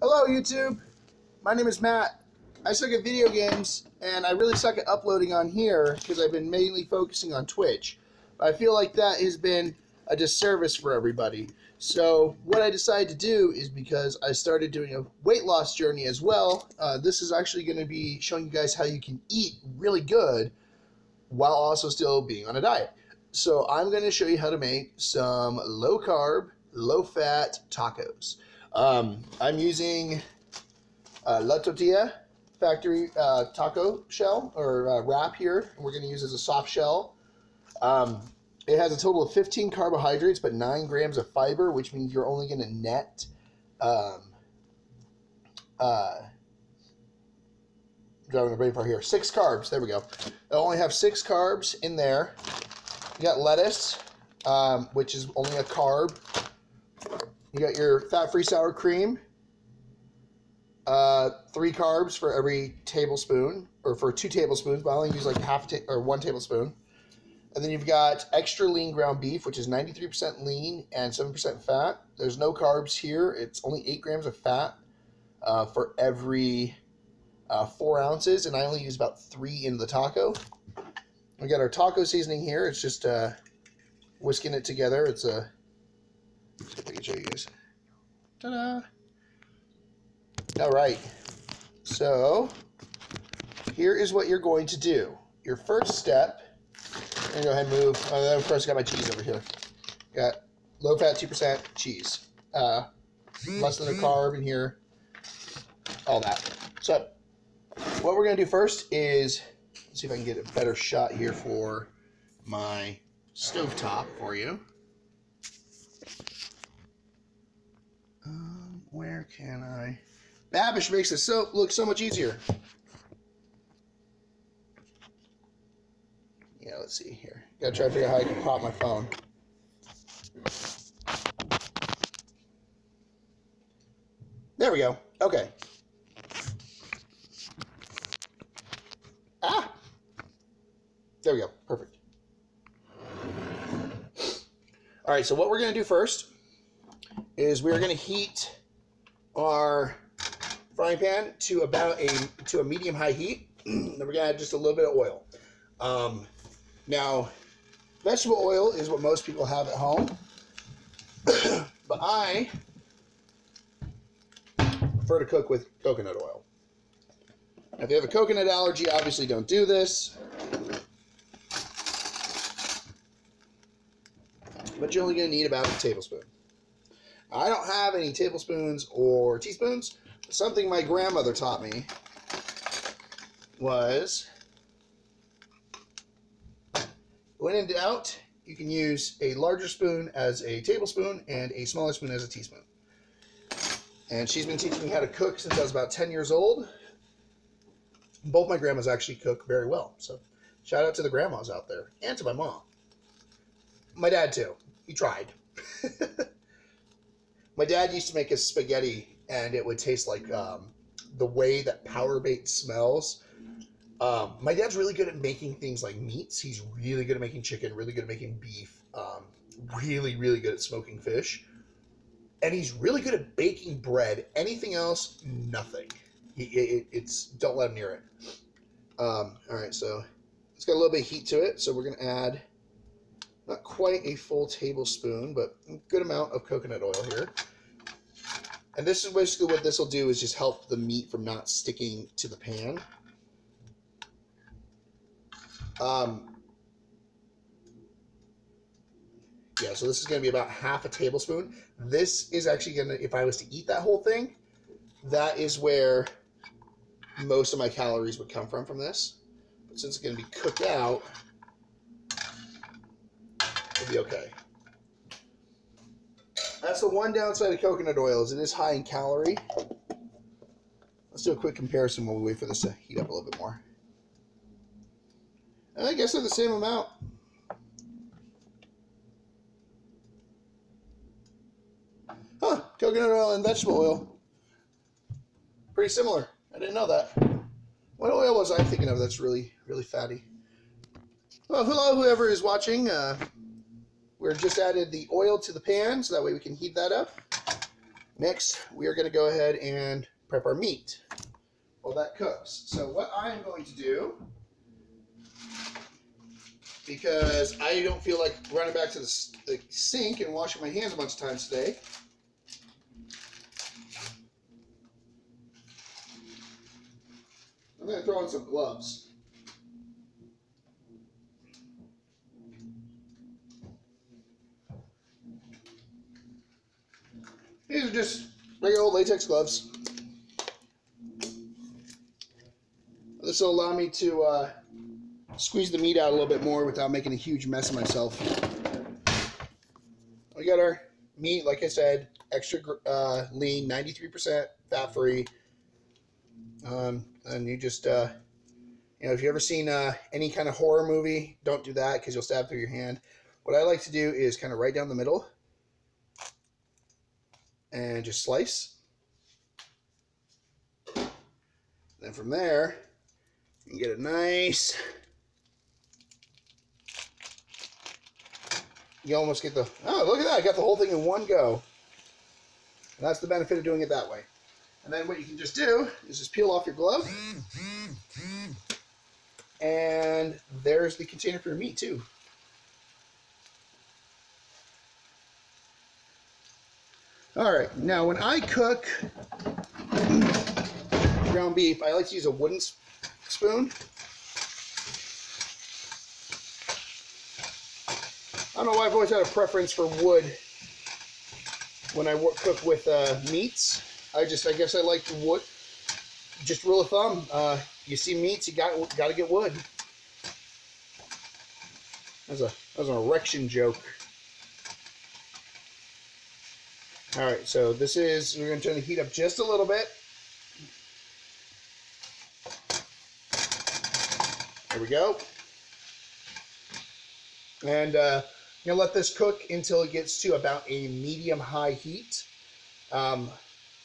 Hello YouTube, my name is Matt. I suck at video games and I really suck at uploading on here because I've been mainly focusing on Twitch. But I feel like that has been a disservice for everybody. So what I decided to do is, because I started doing a weight loss journey as well, this is actually going to be showing you guys how you can eat really good while also still being on a diet. So I'm going to show you how to make some low carb, low fat tacos. I'm using La Tortilla factory taco shell or wrap here. We're going to use as a soft shell. It has a total of 15 carbohydrates but 9 grams of fiber, which means you're only going to net driving the brain far here. 6 carbs. There we go. It'll only have 6 carbs in there. You got lettuce, which is only a carb. You got your fat-free sour cream. 3 carbs for every tablespoon, or for 2 tablespoons, but I only use like 1 tablespoon. And then you've got extra lean ground beef, which is 93% lean and 7% fat. There's no carbs here. It's only 8 grams of fat for every 4 ounces, and I only use about 3 in the taco. We got our taco seasoning here. It's just whisking it together. It's a... Let's see if I can show you guys. Ta-da! All right. So here is what you're going to do. Your first step. I'm gonna go ahead and move. Oh, then of course I got my cheese over here. Got low fat 2% cheese. Less than a carb in here. All that. So what we're gonna do first is, let's see if I can get a better shot here for my stovetop for you. Where can I? Babish makes it look so much easier. Yeah, let's see here. Gotta try to figure out how I can pop my phone. There we go. Okay. Ah! There we go. Perfect. All right, so what we're going to do first is we're going to heat our frying pan to about a medium-high heat. Then we're going to add just a little bit of oil. Now, vegetable oil is what most people have at home, but I prefer to cook with coconut oil. Now, if you have a coconut allergy, obviously don't do this, but you're only going to need about a tablespoon. I don't have any tablespoons or teaspoons. Something my grandmother taught me was, when in doubt, you can use a larger spoon as a tablespoon and a smaller spoon as a teaspoon. And she's been teaching me how to cook since I was about 10 years old. Both my grandmas actually cook very well. So shout out to the grandmas out there and to my mom. My dad too. He tried. My dad used to make us spaghetti, and it would taste like the way that power bait smells. My dad's really good at making things like meats. He's really good at making chicken, really good at making beef, really, really good at smoking fish. And he's really good at baking bread. Anything else, nothing. It's don't let him near it. All right, so it's got a little bit of heat to it, so we're going to add not quite a full tablespoon, but a good amount of coconut oil here. And this is basically what this will do, is just help the meat from not sticking to the pan. Yeah, so this is going to be about half a tablespoon. This is actually going to, if I was to eat that whole thing, that is where most of my calories would come from this. But since it's going to be cooked out, it'll be okay. That's the one downside of coconut oil, is it is high in calorie. Let's do a quick comparison while we wait for this to heat up a little bit more. And I guess they're the same amount. Huh, coconut oil and vegetable oil. Pretty similar. I didn't know that. What oil was I thinking of that's really, really fatty? Well, hello, whoever is watching. We're just added the oil to the pan, so that way we can heat that up. Next, we are going to go ahead and prep our meat while that cooks. So what I'm going to do, because I don't feel like running back to the sink and washing my hands a bunch of times today, I'm going to throw in some gloves. These are just regular old latex gloves. This will allow me to squeeze the meat out a little bit more without making a huge mess of myself. We got our meat, like I said, extra lean, 93% fat-free. And you just, you know, if you've ever seen any kind of horror movie, don't do that because you'll stab through your hand. What I like to do is kind of right down the middle and just slice. Then from there, you can get a nice, you almost get the, oh, look at that, I got the whole thing in one go. And that's the benefit of doing it that way. And then what you can just do is just peel off your glove. And there's the container for your meat too. All right, now when I cook ground beef, I like to use a wooden spoon. I don't know why I've always had a preference for wood when I cook with meats. I guess I like wood. Just rule of thumb, you see meats, you got to get wood. That was an erection joke. All right, so we're going to turn the heat up just a little bit. There we go. And I'm going to let this cook until it gets to about a medium-high heat.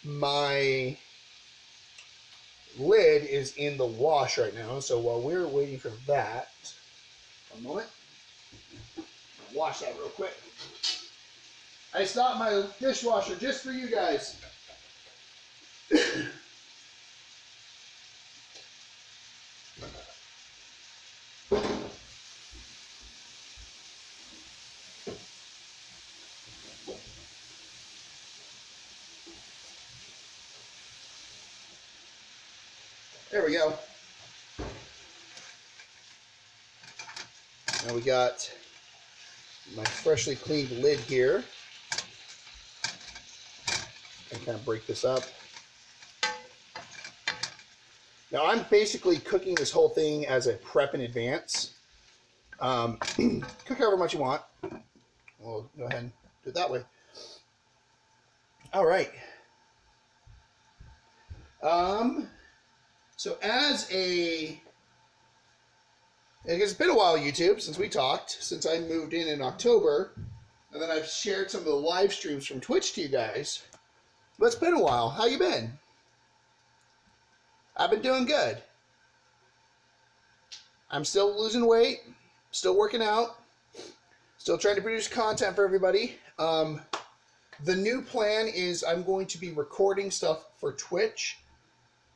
My lid is in the wash right now, so while we're waiting for that, one moment, wash that real quick. I stopped my dishwasher just for you guys. There we go. Now we got my freshly cleaned lid here. And kind of break this up. Now I'm basically cooking this whole thing as a prep in advance. Cook however much you want. We'll go ahead and do it that way. All right. So it's been a while, YouTube, since we talked, since I moved in October, and then I've shared some of the live streams from Twitch to you guys. But it's been a while. How you been? I've been doing good. I'm still losing weight, still working out, still trying to produce content for everybody. The new plan is I'm going to be recording stuff for Twitch,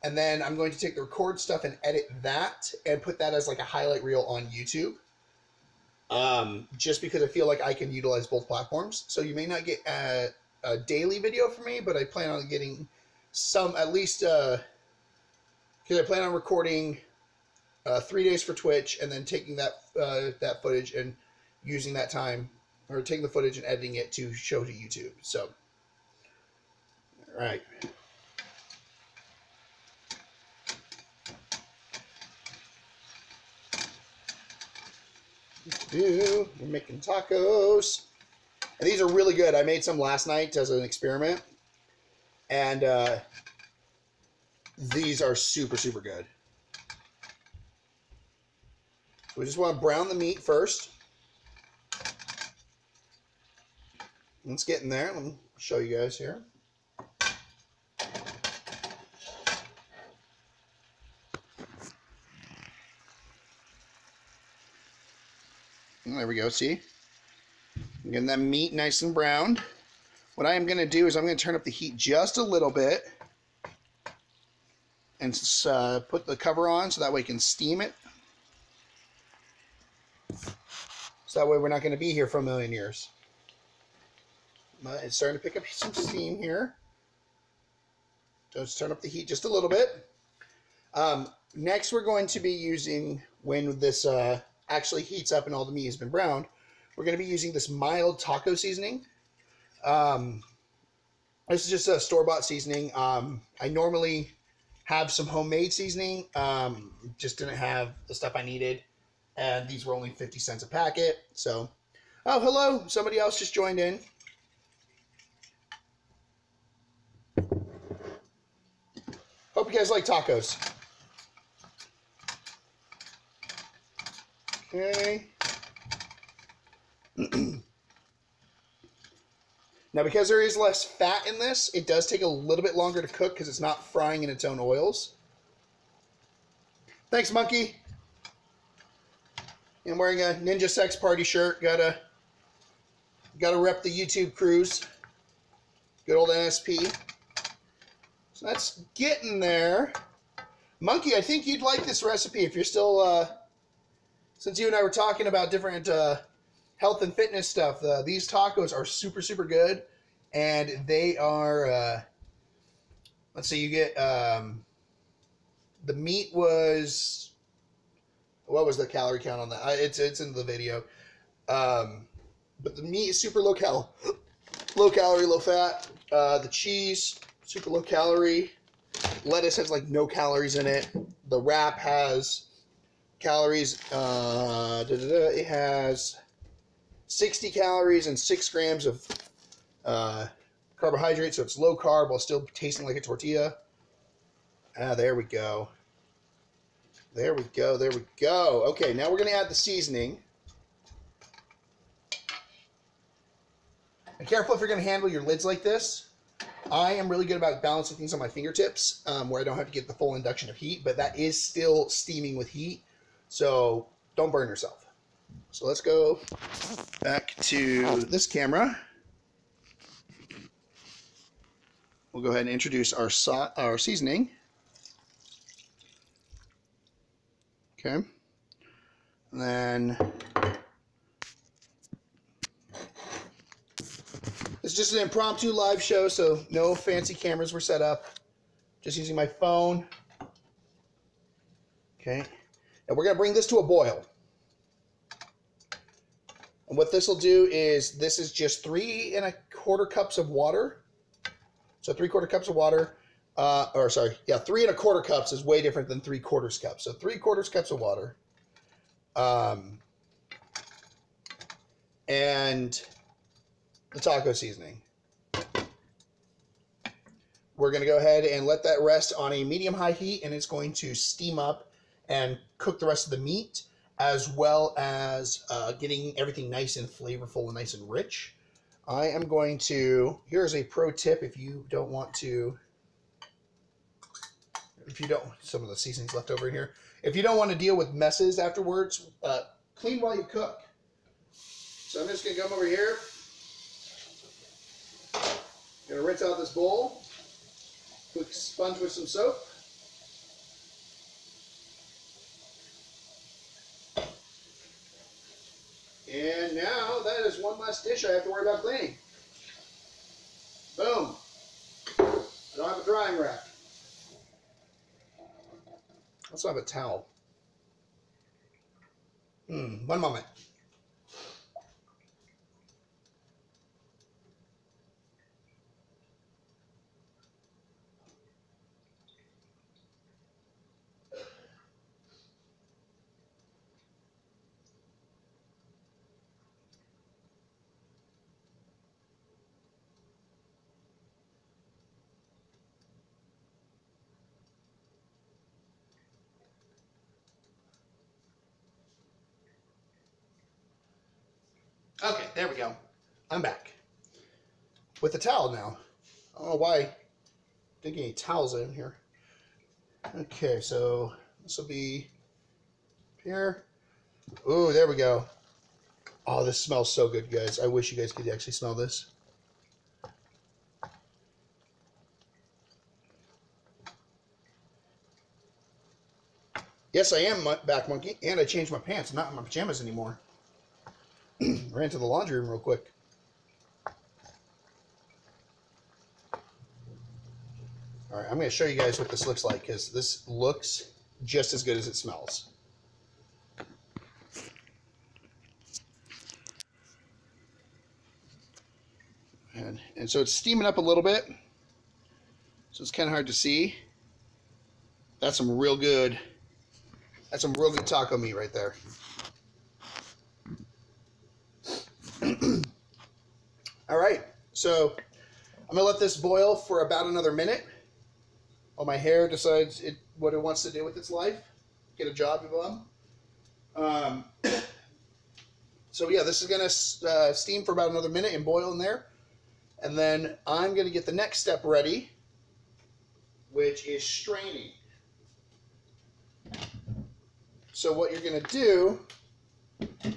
and then I'm going to take the record stuff and edit that and put that as like a highlight reel on YouTube. Just because I feel like I can utilize both platforms. So you may not get a daily video from me, but I plan on getting some, at least, because I plan on recording 3 days for Twitch and then taking that footage and using that time, or taking the footage and editing it to show to YouTube. So, all right. We're making tacos. And these are really good. I made some last night as an experiment. And these are super, super good. We just want to brown the meat first. Let's get in there. Let me show you guys here. There we go, see? I'm getting that meat nice and browned. What I am going to do is I'm going to turn up the heat just a little bit and put the cover on so that way we can steam it. So that way we're not going to be here for a million years. It's starting to pick up some steam here. Just turn up the heat just a little bit. Next, we're going to be using, when this actually heats up and all the meat has been browned, we're going to be using this mild taco seasoning. This is just a store-bought seasoning. I normally have some homemade seasoning. Just didn't have the stuff I needed. And these were only 50 cents a packet. So, oh, hello. Somebody else just joined in. Hope you guys like tacos. Okay. Now, because there is less fat in this, it does take a little bit longer to cook because it's not frying in its own oils. Thanks, Monkey. I'm wearing a Ninja Sex Party shirt. Gotta rep the YouTube cruise. Good old NSP. So that's getting there. Monkey, I think you'd like this recipe if you're still, since you and I were talking about different health and fitness stuff. These tacos are super, super good. And they are, let's see, you get, the meat was, what was the calorie count on that? It's in the video. But the meat is super low calorie, low fat. The cheese, super low calorie. Lettuce has like no calories in it. The wrap has calories. It has 60 calories and 6 grams of carbohydrate, so it's low carb while still tasting like a tortilla. There we go. There we go. There we go. Okay, now we're going to add the seasoning. And careful if you're going to handle your lids like this. I am really good about balancing things on my fingertips where I don't have to get the full induction of heat, but that is still steaming with heat, so don't burn yourself. So let's go back to this camera. We'll go ahead and introduce our seasoning. Okay. And then it's just an impromptu live show, so no fancy cameras were set up. Just using my phone. Okay. And we're going to bring this to a boil. And what this will do is, this is just 3 1/4 cups of water. So 3/4 cups of water, 3 1/4 cups is way different than 3/4 cups. So 3/4 cups of water. And the taco seasoning. We're going to go ahead and let that rest on a medium-high heat, and it's going to steam up and cook the rest of the meat, as well as getting everything nice and flavorful and nice and rich. I am going to, here's a pro tip if you don't want to, some of the seasoning's left over in here. If you don't want to deal with messes afterwards, clean while you cook. So I'm just going to come over here. I'm going to rinse out this bowl. Quick sponge with some soap. And now that is one less dish I have to worry about cleaning. Boom. I don't have a drying rack. I also have a towel. One moment. Okay, there we go. I'm back. With the towel now. I don't know why I didn't get any towels in here. Okay, so this will be here. Ooh, there we go. Oh, this smells so good, guys. I wish you guys could actually smell this. Yes, I am back, monkey, and I changed my pants. I'm not in my pajamas anymore. Ran to the laundry room real quick. All right, I'm going to show you guys what this looks like, because this looks just as good as it smells. And so it's steaming up a little bit, so it's kind of hard to see. That's some real good taco meat right there. All right, so I'm gonna let this boil for about another minute while my hair decides what it wants to do with its life. Get a job, Yvonne. So yeah, this is gonna steam for about another minute and boil in there. And then I'm going to get the next step ready, which is straining. So what you're going to do,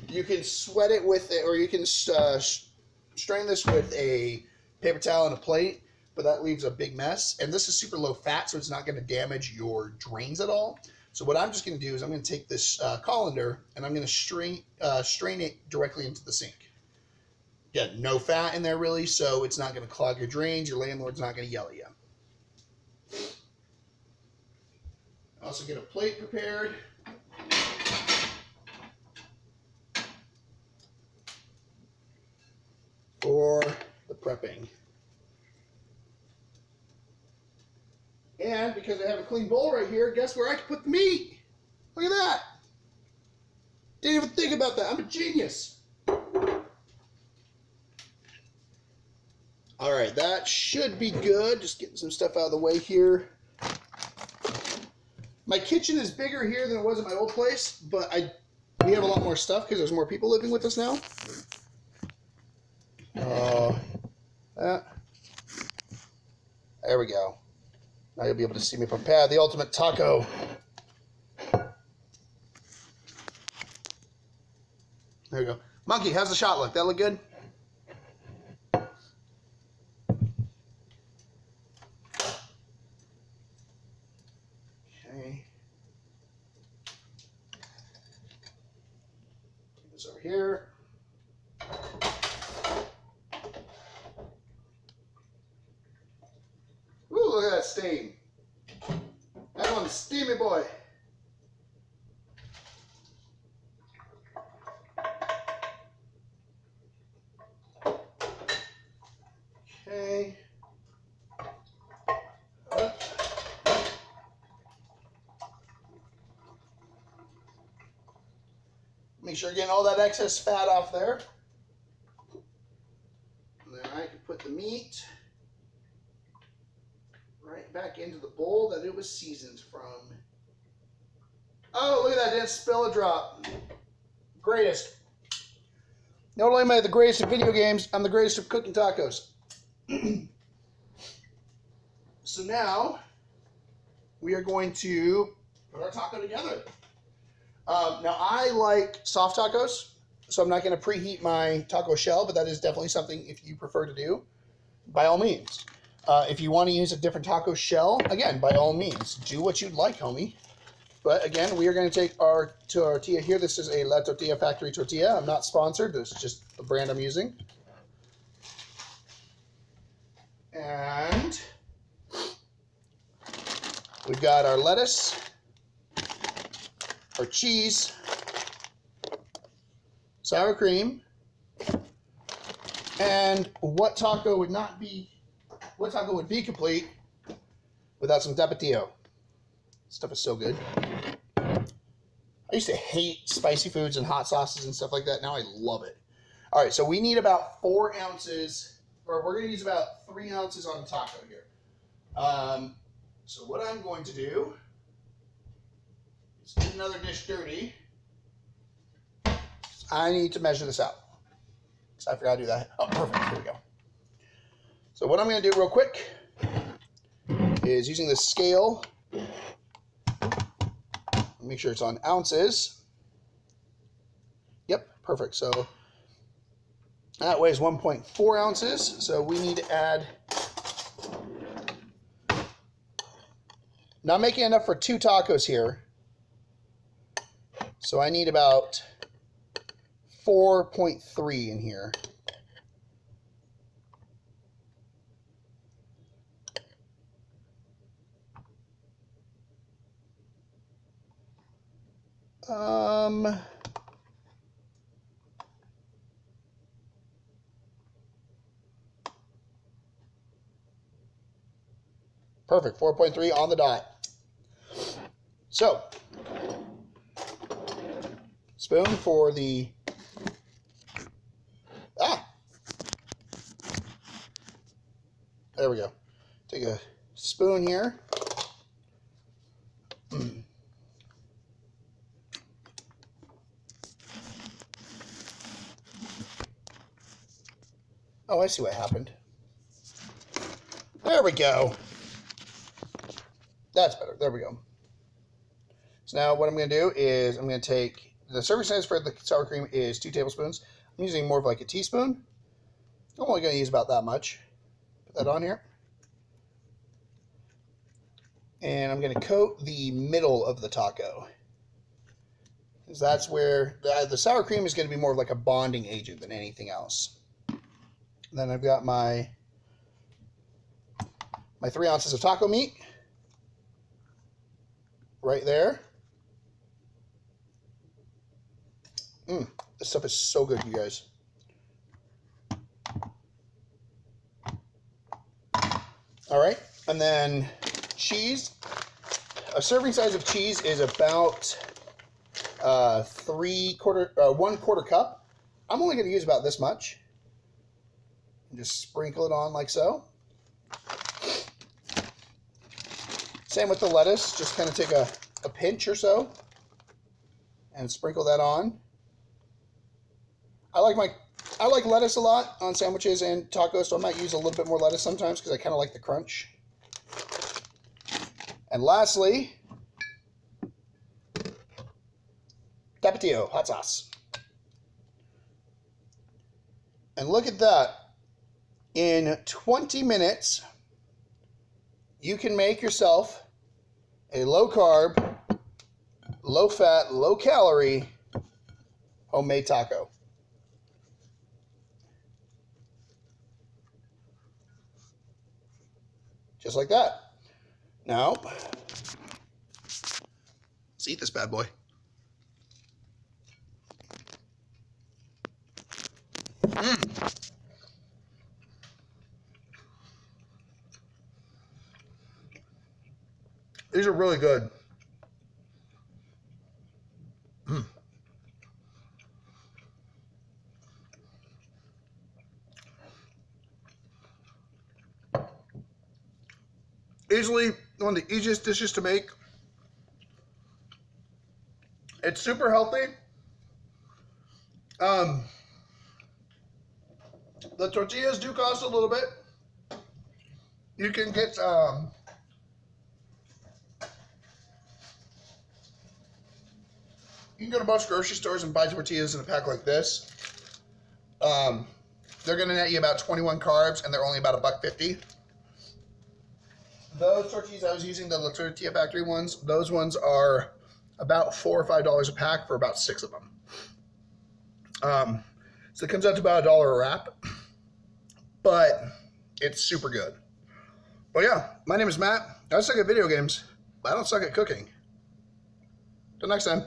you can sweat it with it, or you can strain this with a paper towel and a plate, but that leaves a big mess. And this is super low fat, so it's not going to damage your drains at all. So what I'm just going to do is I'm going to take this colander and I'm going to strain it directly into the sink. Yeah, no fat in there really, so it's not going to clog your drains. Your landlord's not going to yell at you. Also get a plate prepared. For the prepping. And because I have a clean bowl right here, guess where I can put the meat? Look at that. Didn't even think about that. I'm a genius. All right, that should be good. Just getting some stuff out of the way here. My kitchen is bigger here than it was at my old place, but we have a lot more stuff because there's more people living with us now. There we go. Now you'll be able to see me prepare the ultimate taco. There we go. Monkey, how's the shot look? That look good? Okay. Take this over here. Ooh, look at that steam. That one's steamy, boy. Okay. Make sure you're getting all that excess fat off there. And then I can put the meat right back into the bowl that it was seasoned from. Oh, look at that, didn't spill a drop. Greatest. Not only am I the greatest at video games, I'm the greatest at cooking tacos. So now, we are going to put our taco together. Now, I like soft tacos, so I'm not going to preheat my taco shell, but that is definitely something if you prefer to do, by all means. If you want to use a different taco shell, again, by all means, do what you'd like, homie. But again, we are going to take our tortilla here. This is a La Tortilla Factory tortilla. I'm not sponsored. This is just the brand I'm using. And we've got our lettuce, our cheese, sour cream, and what taco would be complete without some tapatio? Stuff is so good. I used to hate spicy foods and hot sauces and stuff like that. Now I love it. All right, so we need about 4 ounces, or we're going to use about 3 ounces on the taco here. So what I'm going to do is get another dish dirty. I need to measure this out. So I forgot to do that. Oh, perfect. Here we go. So what I'm going to do real quick is using the scale. Make sure it's on ounces. Yep, perfect. So that weighs 1.4 ounces. So we need to add, not making enough for 2 tacos here. So I need about 4.3 in here. Perfect, 4.3 on the dot. So, spoon for the, there we go. Take a spoon here. Oh, I see what happened. There we go. That's better. There we go. So now what I'm going to do is I'm going to take, the serving size for the sour cream is 2 tablespoons. I'm using more of like a teaspoon. I'm only going to use about that much. Put that on here. And I'm going to coat the middle of the taco. Because that's where the sour cream is going to be more of like a bonding agent than anything else. Then I've got my 3 ounces of taco meat right there. This stuff is so good, you guys. All right, and then cheese. A serving size of cheese is about 1/4 cup. I'm only going to use about this much. And just sprinkle it on like so. Same with the lettuce. Just kind of take a pinch or so and sprinkle that on. I like lettuce a lot on sandwiches and tacos, so I might use a little bit more lettuce sometimes because I kind of like the crunch. And lastly, Tapatio hot sauce. And look at that. In 20 minutes, you can make yourself a low-carb, low-fat, low-calorie homemade taco. Just like that. Now, let's eat this bad boy. These are really good. Easily one of the easiest dishes to make. It's super healthy. The tortillas do cost a little bit. You can get you can go to most grocery stores and buy tortillas in a pack like this. They're going to net you about 21 carbs, and they're only about $1.50. Those tortillas I was using, the La Tortilla Factory ones, those ones are about $4 or $5 a pack for about 6 of them. So it comes out to about $1 a wrap, but it's super good. Well, yeah, my name is Matt. I suck at video games, but I don't suck at cooking. Till next time.